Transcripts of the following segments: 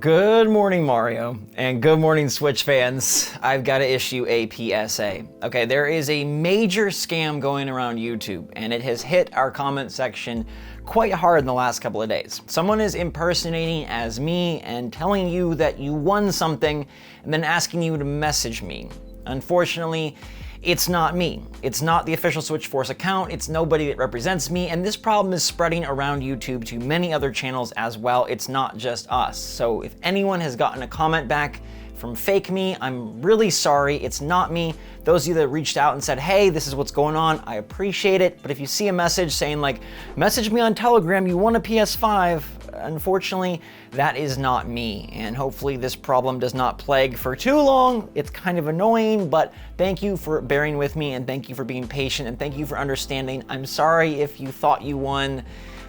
Good morning, Mario, and good morning, Switch fans. I've got to issue a PSA. Okay, there is a major scam going around YouTube, and it has hit our comment section quite hard in the last couple of days. Someone is impersonating as me and telling you that you won something, and then asking you to message me. Unfortunately, it's not me. It's not the official SwitchForce account. It's nobody that represents me, and this problem is spreading around YouTube to many other channels as well. It's not just us. So if anyone has gotten a comment back from fake me, I'm really sorry. It's not me. Those of you that reached out and said, hey, this is what's going on, I appreciate it. But if you see a message saying like, message me on Telegram, you won a PS5, unfortunately, that is not me. And hopefully this problem does not plague for too long. It's kind of annoying, but thank you for bearing with me, and thank you for being patient, and thank you for understanding. I'm sorry if you thought you won.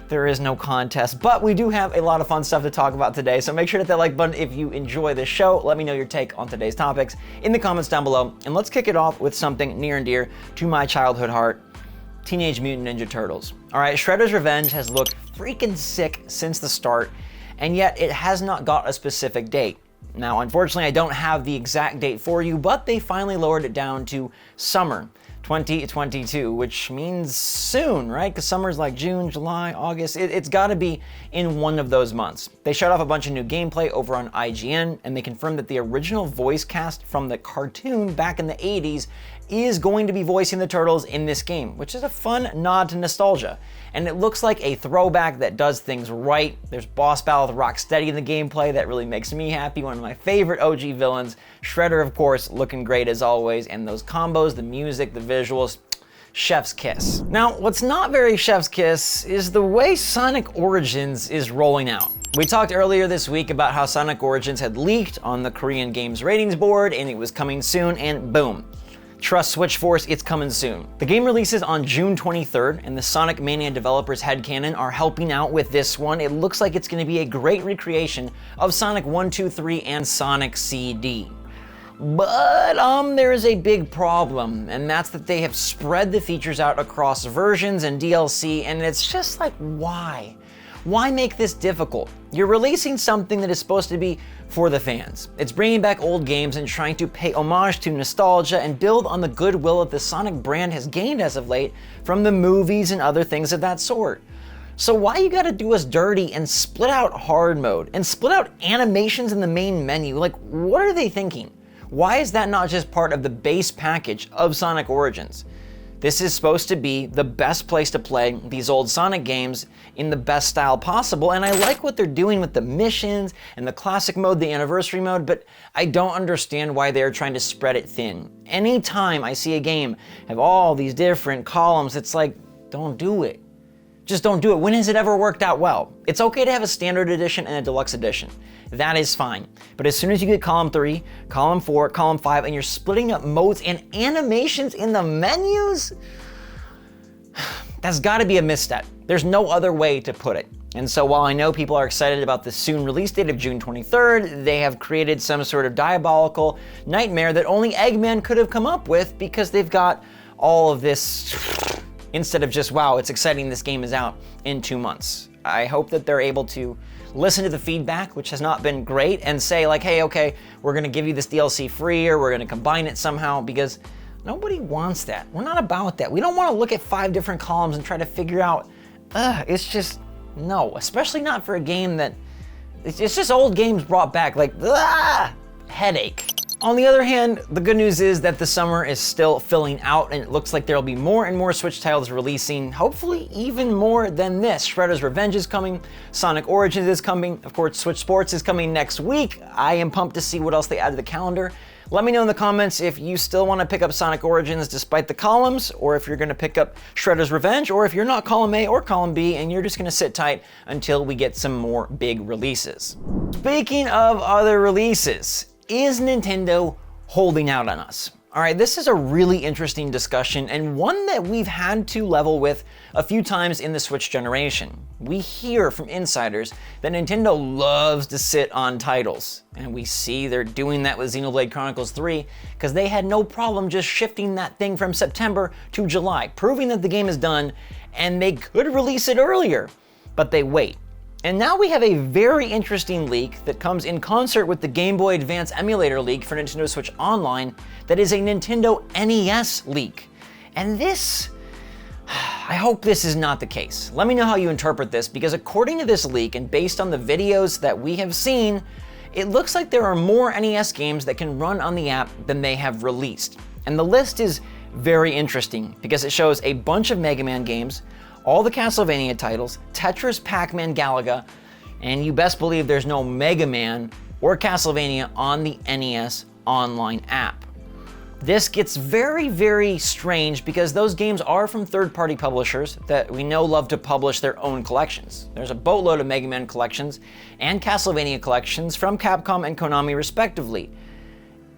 There is no contest, but we do have a lot of fun stuff to talk about today, so make sure to hit that like button if you enjoy this show. Let me know your take on today's topics in the comments down below, and let's kick it off with something near and dear to my childhood heart: Teenage Mutant Ninja Turtles. All right, Shredder's Revenge has looked freaking sick since the start, and yet it has not got a specific date. Now, unfortunately, I don't have the exact date for you, but they finally lowered it down to summer 2022, which means soon, right? Because summer's like June, July, August. It's got to be in one of those months. They showed off a bunch of new gameplay over on IGN, and they confirmed that the original voice cast from the cartoon back in the 80s is going to be voicing the Turtles in this game, which is a fun nod to nostalgia. And it looks like a throwback that does things right. There's boss battle with Rocksteady in the gameplay that really makes me happy. One of my favorite OG villains. Shredder, of course, looking great as always. And those combos, the music, the visuals, chef's kiss. Now, what's not very chef's kiss is the way Sonic Origins is rolling out. We talked earlier this week about how Sonic Origins had leaked on the Korean Games ratings board, and it was coming soon, and boom. Trust SwitchForce, it's coming soon. The game releases on June 23rd, and the Sonic Mania developers headcanon are helping out with this one. It looks like it's going to be a great recreation of Sonic 1, 2, 3, and Sonic CD. But there is a big problem, and that's that they have spread the features out across versions and DLC, and it's just like, why? Why make this difficult? You're releasing something that is supposed to be for the fans. It's bringing back old games and trying to pay homage to nostalgia and build on the goodwill that the Sonic brand has gained as of late from the movies and other things of that sort. So why you gotta do us dirty and split out hard mode and split out animations in the main menu? Like, what are they thinking? Why is that not just part of the base package of Sonic Origins? This is supposed to be the best place to play these old Sonic games in the best style possible, and I like what they're doing with the missions and the classic mode, the anniversary mode, but I don't understand why they're trying to spread it thin. Anytime I see a game have all these different columns, it's like, don't do it. Just don't do it. When has it ever worked out well? It's okay to have a standard edition and a deluxe edition. That is fine. But as soon as you get column 3, column 4, column 5, and you're splitting up modes and animations in the menus, that's gotta be a misstep. There's no other way to put it. And so while I know people are excited about the soon release date of June 23rd, they have created some sort of diabolical nightmare that only Eggman could have come up with, because they've got all of this instead of just, wow, it's exciting, this game is out in 2 months. I hope that they're able to listen to the feedback, which has not been great, and say like, hey, okay, we're gonna give you this DLC free, or we're gonna combine it somehow, because nobody wants that. We're not about that. We don't wanna look at 5 different columns and try to figure out, it's just, no, especially not for a game that, it's just old games brought back, like, headache. On the other hand, the good news is that the summer is still filling out, and it looks like there'll be more and more Switch titles releasing, hopefully even more than this. Shredder's Revenge is coming, Sonic Origins is coming, of course SwitchForce is coming next week. I am pumped to see what else they add to the calendar. Let me know in the comments if you still want to pick up Sonic Origins despite the columns, or if you're going to pick up Shredder's Revenge, or if you're not column A or column B and you're just going to sit tight until we get some more big releases. Speaking of other releases, is Nintendo holding out on us? All right, this is a really interesting discussion, and one that we've had to level with a few times in the Switch generation. We hear from insiders that Nintendo loves to sit on titles, and we see they're doing that with Xenoblade Chronicles 3 because they had no problem just shifting that thing from September to July, proving that the game is done and they could release it earlier, but they wait. And now we have a very interesting leak that comes in concert with the Game Boy Advance emulator leak for Nintendo Switch Online that is a Nintendo NES leak. And this, I hope this is not the case. Let me know how you interpret this, because according to this leak and based on the videos that we have seen, it looks like there are more NES games that can run on the app than they have released. And the list is very interesting because it shows a bunch of Mega Man games, all the Castlevania titles, Tetris, Pac-Man, Galaga, and you best believe there's no Mega Man or Castlevania on the NES Online app. This gets very, very strange because those games are from third-party publishers that we know love to publish their own collections. There's a boatload of Mega Man collections and Castlevania collections from Capcom and Konami respectively.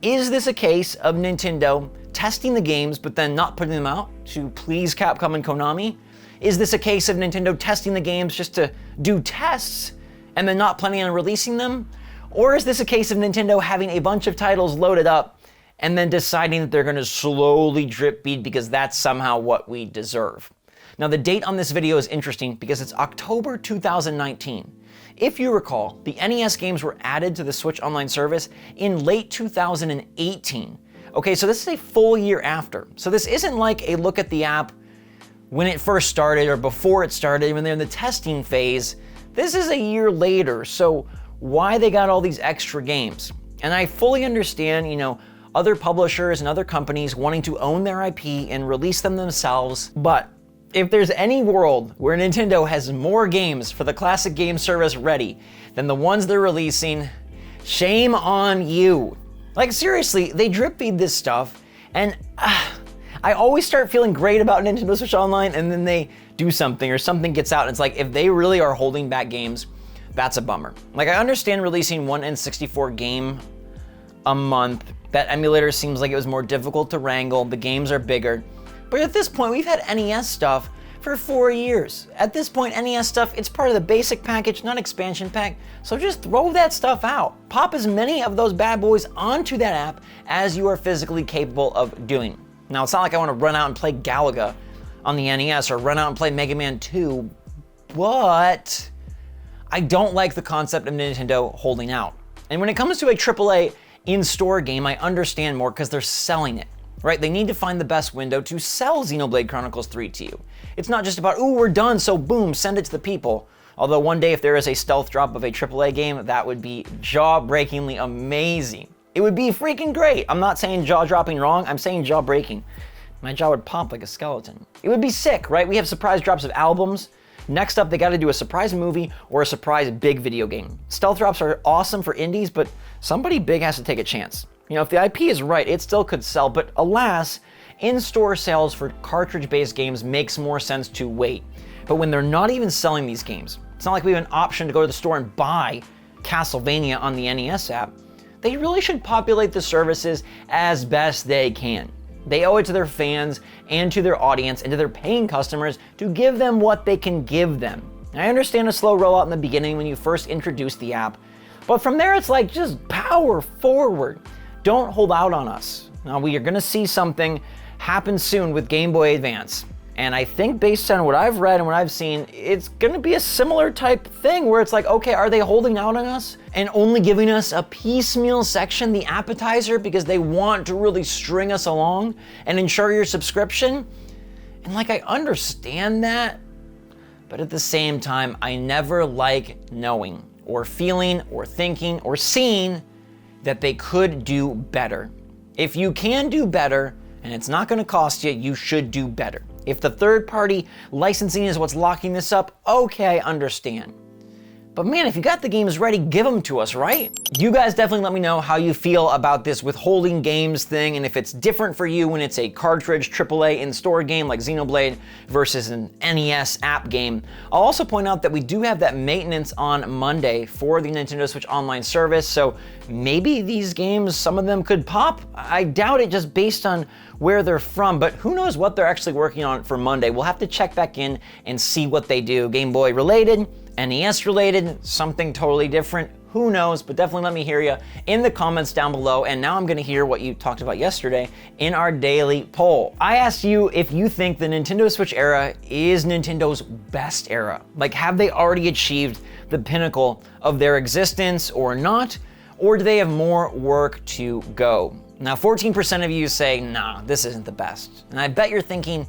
Is this a case of Nintendo testing the games but then not putting them out to please Capcom and Konami? Is this a case of Nintendo testing the games just to do tests and then not planning on releasing them? Or is this a case of Nintendo having a bunch of titles loaded up and then deciding that they're going to slowly drip feed because that's somehow what we deserve? Now, the date on this video is interesting because it's October 2019. If you recall, the NES games were added to the Switch Online service in late 2018. Okay, so this is a full year after. So this isn't like a look at the app when it first started or before it started, when they're in the testing phase. This is a year later, so why they got all these extra games? And I fully understand, other publishers and other companies wanting to own their IP and release them themselves, but if there's any world where Nintendo has more games for the classic game service ready than the ones they're releasing, shame on you. Like seriously, they drip feed this stuff, and I always start feeling great about Nintendo Switch Online, and then they do something or something gets out, and it's like, if they really are holding back games, that's a bummer. Like, I understand releasing one N64 game a month. That emulator seems like it was more difficult to wrangle, the games are bigger. But at this point, we've had NES stuff for 4 years. At this point, NES stuff, it's part of the basic package, not expansion pack, so just throw that stuff out. Pop as many of those bad boys onto that app as you are physically capable of doing. Now, it's not like I want to run out and play Galaga on the NES or run out and play Mega Man 2, but I don't like the concept of Nintendo holding out. And when it comes to a AAA in-store game, I understand more because they're selling it, right? They need to find the best window to sell Xenoblade Chronicles 3 to you. It's not just about, ooh, we're done, so boom, send it to the people. Although one day if there is a stealth drop of a AAA game, that would be jaw-breakingly amazing. It would be freaking great. I'm not saying jaw-dropping wrong, I'm saying jaw-breaking. My jaw would pop like a skeleton. It would be sick, right? We have surprise drops of albums. Next up, they gotta do a surprise movie or a surprise big video game. Stealth drops are awesome for indies, but somebody big has to take a chance. If the IP is right, it still could sell, but alas, in-store sales for cartridge-based games makes more sense to wait. But when they're not even selling these games, it's not like we have an option to go to the store and buy Castlevania on the NES app. They really should populate the services as best they can. They owe it to their fans and to their audience and to their paying customers to give them what they can give them. I understand a slow rollout in the beginning when you first introduce the app, but from there it's like just power forward. Don't hold out on us. Now we are gonna see something happen soon with Game Boy Advance. And I think based on what I've read and what I've seen, it's gonna be a similar type thing where it's like, okay, are they holding out on us and only giving us a piecemeal section, the appetizer, because they want to really string us along and ensure your subscription? And like, I understand that, but at the same time, I never like knowing or feeling or thinking or seeing that they could do better. If you can do better and it's not gonna cost you, you should do better. If the third-party licensing is what's locking this up, okay, I understand. But man, if you got the games ready, give them to us, right? You guys definitely let me know how you feel about this withholding games thing, and if it's different for you when it's a cartridge AAA in-store game like Xenoblade versus an NES app game. I'll also point out that we do have that maintenance on Monday for the Nintendo Switch Online service, so maybe these games, some of them could pop. I doubt it just based on where they're from, but who knows what they're actually working on for Monday. We'll have to check back in and see what they do. Game Boy related, NES related, something totally different. Who knows, but definitely let me hear you in the comments down below. And now I'm gonna hear what you talked about yesterday in our daily poll. I asked you if you think the Nintendo Switch era is Nintendo's best era. Like, have they already achieved the pinnacle of their existence or not? Or do they have more work to go? Now, 14% of you say, nah, this isn't the best. And I bet you're thinking,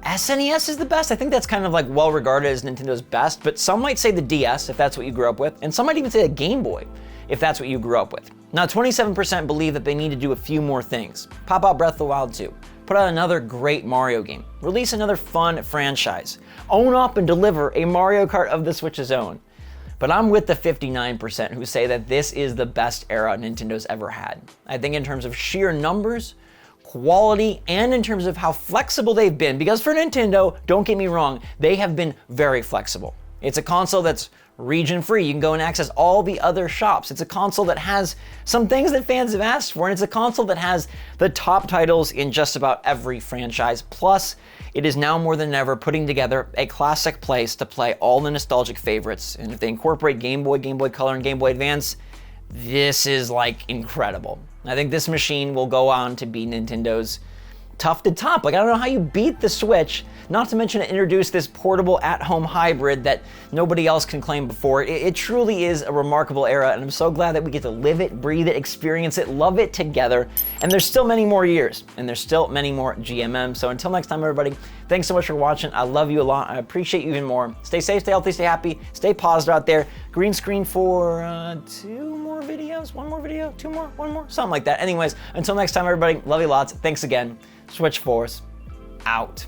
SNES is the best? I think that's kind of like well regarded as Nintendo's best, but some might say the DS if that's what you grew up with, and some might even say the Game Boy if that's what you grew up with. Now, 27% believe that they need to do a few more things. Pop out Breath of the Wild 2, put out another great Mario game, release another fun franchise, own up and deliver a Mario Kart of the Switch's own. But I'm with the 59% who say that this is the best era Nintendo's ever had. I think in terms of sheer numbers, quality, and in terms of how flexible they've been, because for Nintendo, don't get me wrong, they have been very flexible. It's a console that's region free. You can go and access all the other shops. It's a console that has some things that fans have asked for, and it's a console that has the top titles in just about every franchise. Plus, it is now more than ever putting together a classic place to play all the nostalgic favorites. And if they incorporate Game Boy, Game Boy Color, and Game Boy Advance, this is like incredible. I think this machine will go on to be Nintendo's tough to top. Like, I don't know how you beat the Switch, not to mention it introduced this portable at-home hybrid that nobody else can claim before. It truly is a remarkable era, and I'm so glad that we get to live it, breathe it, experience it, love it together. And there's still many more years, and there's still many more GMM. So until next time, everybody, thanks so much for watching. I love you a lot. I appreciate you even more. Stay safe, stay healthy, stay happy, stay positive out there. Green screen for 2 more videos, 1 more video, 2 more, 1 more, something like that. Anyways, until next time, everybody, love you lots. Thanks again. SwitchForce out.